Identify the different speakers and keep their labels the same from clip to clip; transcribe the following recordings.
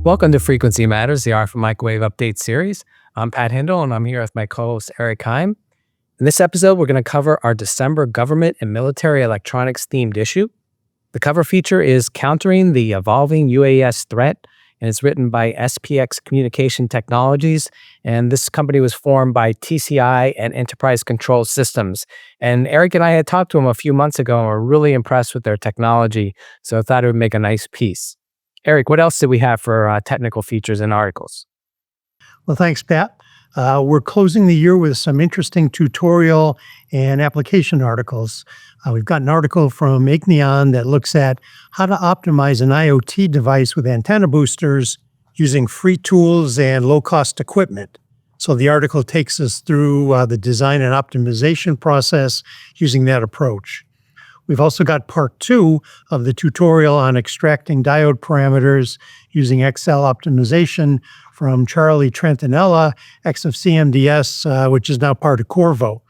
Speaker 1: Welcome to Frequency Matters, the RF Microwave Update series. I'm Pat Hindle, and I'm here with my co-host Eric Heim. In this episode, we're going to cover our December government and military electronics themed issue. The cover feature is Countering the Evolving UAS Threat, and it's written by SPX Communication Technologies. And this company was formed by TCI and Enterprise Control Systems. And Eric and I had talked to them a few months ago and were really impressed with their technology, so I thought it would make a nice piece. Eric, what else did we have for technical features and articles?
Speaker 2: Well, thanks, Pat. We're closing the year with some interesting tutorial and application articles. We've got an article from Ignion that looks at how to optimize an IoT device with antenna boosters using free tools and low-cost equipment. So the article takes us through the design and optimization process using that approach. We've also got part 2 of the tutorial on extracting diode parameters using XL optimization from Charlie Trentinella, ex of CMDS, which is now part of Qorvo.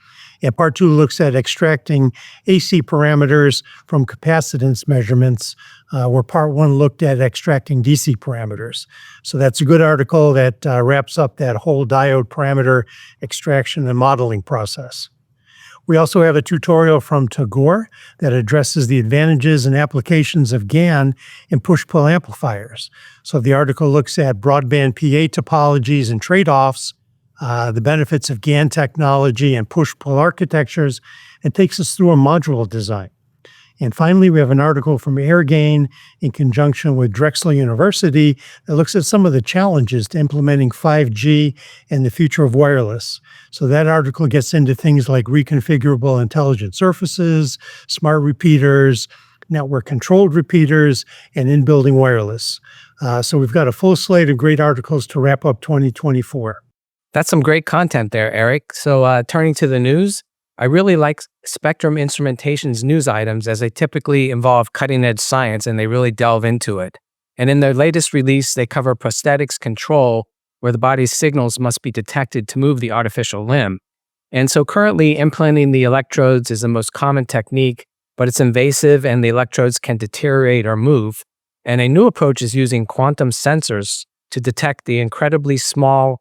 Speaker 2: And part 2 looks at extracting AC parameters from capacitance measurements, where part 1 looked at extracting DC parameters. So that's a good article that wraps up that whole diode parameter extraction and modeling process. We also have a tutorial from Tagore that addresses the advantages and applications of GaN in push-pull amplifiers. So the article looks at broadband PA topologies and trade-offs, the benefits of GaN technology and push-pull architectures, and takes us through a module design. And finally, we have an article from AirGain in conjunction with Drexel University that looks at some of the challenges to implementing 5G and the future of wireless. So that article gets into things like reconfigurable intelligent surfaces, smart repeaters, network-controlled repeaters, and in-building wireless. So we've got a full slate of great articles to wrap up 2024.
Speaker 1: That's some great content there, Eric. So turning to the news, I really like Spectrum Instrumentation's news items as they typically involve cutting-edge science and they really delve into it. And in their latest release, they cover prosthetics control, where the body's signals must be detected to move the artificial limb. And so currently, implanting the electrodes is the most common technique, but it's invasive and the electrodes can deteriorate or move. And a new approach is using quantum sensors to detect the incredibly small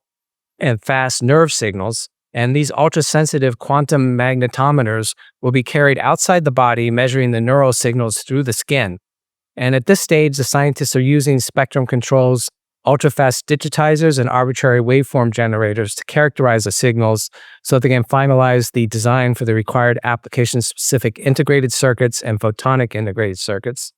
Speaker 1: and fast nerve signals. And these ultra-sensitive quantum magnetometers will be carried outside the body, measuring the neural signals through the skin. And at this stage, the scientists are using Spectrum Control's ultra-fast digitizers and arbitrary waveform generators to characterize the signals so they can finalize the design for the required application-specific integrated circuits and photonic integrated circuits.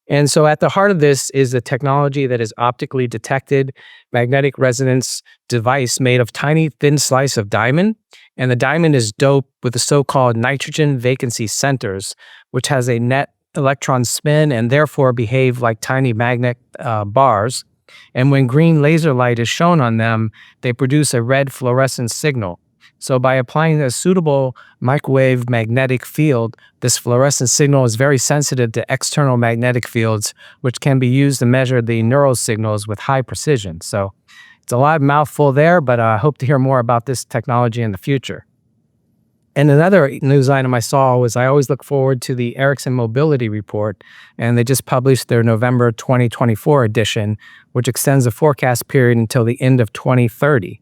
Speaker 1: And so at the heart of this is a technology that is optically detected magnetic resonance device made of tiny thin slice of diamond. And the diamond is doped with the so-called nitrogen vacancy centers, which has a net electron spin and therefore behave like tiny magnet bars. And when green laser light is shown on them, they produce a red fluorescent signal. So by applying a suitable microwave magnetic field, this fluorescent signal is very sensitive to external magnetic fields, which can be used to measure the neural signals with high precision. So it's a lot of mouthful there, but I hope to hear more about this technology in the future. And another news item I saw was I always look forward to the Ericsson Mobility Report, and they just published their November 2024 edition, which extends the forecast period until the end of 2030.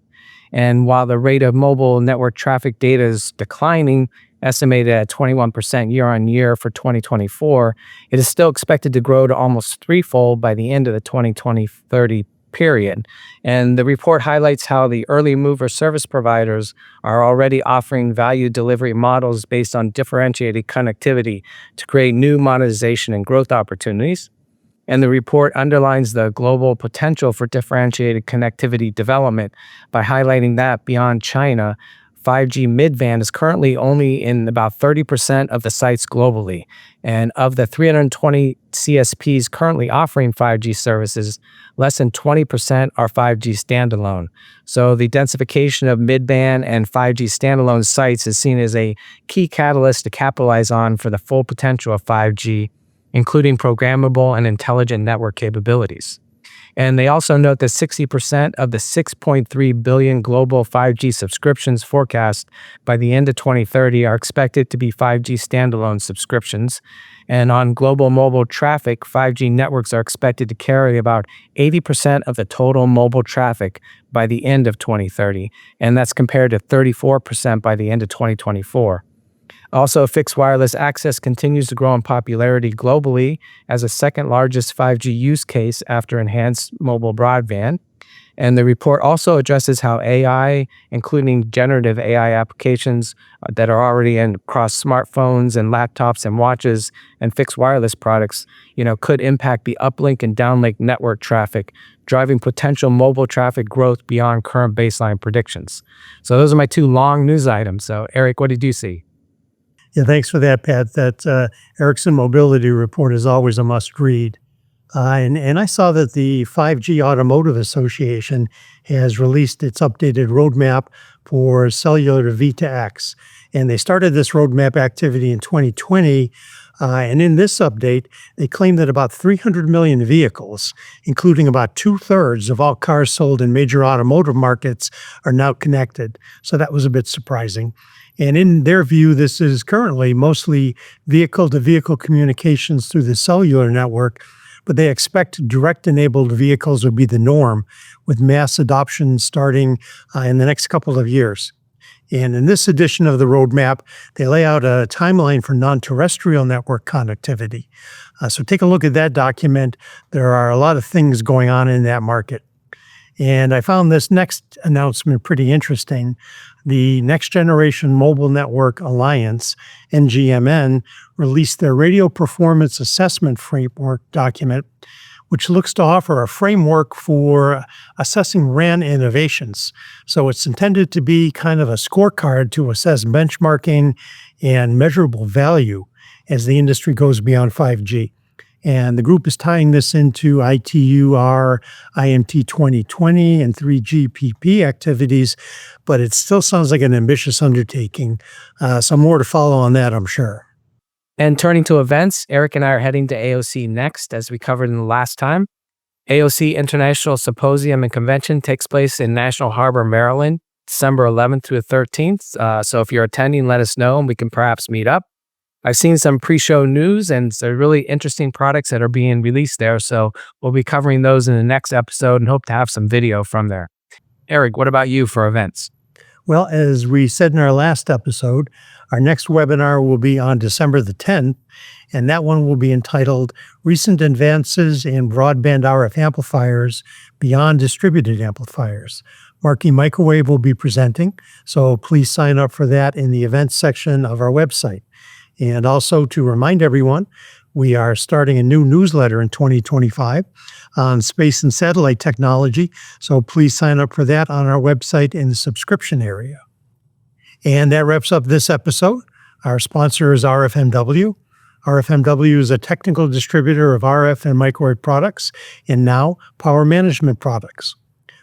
Speaker 1: And while the rate of mobile network traffic data is declining, estimated at 21% year on year for 2024, it is still expected to grow to almost threefold by the end of the 2020-30 period. And the report highlights how the early mover service providers are already offering value delivery models based on differentiated connectivity to create new monetization and growth opportunities. And the report underlines the global potential for differentiated connectivity development by highlighting that beyond China, 5G mid-band is currently only in about 30% of the sites globally. And of the 320 CSPs currently offering 5G services, less than 20% are 5G standalone. So the densification of mid-band and 5G standalone sites is seen as a key catalyst to capitalize on for the full potential of 5G, including programmable and intelligent network capabilities. And they also note that 60% of the 6.3 billion global 5G subscriptions forecast by the end of 2030 are expected to be 5G standalone subscriptions. And on global mobile traffic, 5G networks are expected to carry about 80% of the total mobile traffic by the end of 2030. And that's compared to 34% by the end of 2024. Also, fixed wireless access continues to grow in popularity globally as the second largest 5G use case after enhanced mobile broadband. And the report also addresses how AI, including generative AI applications that are already in across smartphones and laptops and watches and fixed wireless products, could impact the uplink and downlink network traffic, driving potential mobile traffic growth beyond current baseline predictions. So those are my two long news items. So Eric, what did you see?
Speaker 2: Yeah, thanks for that, Pat. That Ericsson Mobility Report is always a must read. And I saw that the 5G Automotive Association has released its updated roadmap for cellular V2X. And they started this roadmap activity in 2020. And in this update, they claim that about 300 million vehicles, including about 2/3 of all cars sold in major automotive markets, are now connected. So that was a bit surprising. And in their view, this is currently mostly vehicle-to-vehicle communications through the cellular network, but they expect direct-enabled vehicles will be the norm, with mass adoption starting in the next couple of years. And in this edition of the roadmap, they lay out a timeline for non-terrestrial network connectivity. So take a look at that document. There are a lot of things going on in that market. And I found this next announcement pretty interesting. The Next Generation Mobile Network Alliance, NGMN, released their Radio Performance Assessment Framework document, which looks to offer a framework for assessing RAN innovations. So it's intended to be kind of a scorecard to assess benchmarking and measurable value as the industry goes beyond 5G. And the group is tying this into ITUR, IMT 2020, and 3GPP activities, but it still sounds like an ambitious undertaking. Some more to follow on that, I'm sure.
Speaker 1: And turning to events, Eric and I are heading to AOC next, as we covered in the last time. AOC International Symposium and Convention takes place in National Harbor, Maryland, December 11th through the 13th. So if you're attending, let us know and we can perhaps meet up. I've seen some pre-show news and some really interesting products that are being released there. So we'll be covering those in the next episode and hope to have some video from there. Eric, what about you for events?
Speaker 2: Well, as we said in our last episode, our next webinar will be on December the 10th, and that one will be entitled Recent Advances in Broadband RF Amplifiers Beyond Distributed Amplifiers. Marquee Microwave will be presenting, so please sign up for that in the events section of our website. And also to remind everyone, we are starting a new newsletter in 2025 on space and satellite technology, so please sign up for that on our website in the subscription area. And that wraps up this episode. Our sponsor is RFMW. RFMW is a technical distributor of RF and microwave products and now power management products.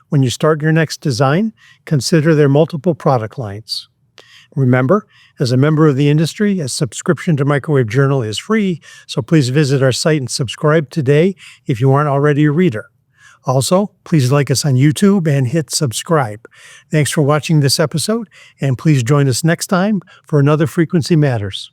Speaker 2: When you start your next design, consider their multiple product lines. Remember, as a member of the industry, a subscription to Microwave Journal is free, so please visit our site and subscribe today if you aren't already a reader. Also, please like us on YouTube and hit subscribe. Thanks for watching this episode, and please join us next time for another Frequency Matters.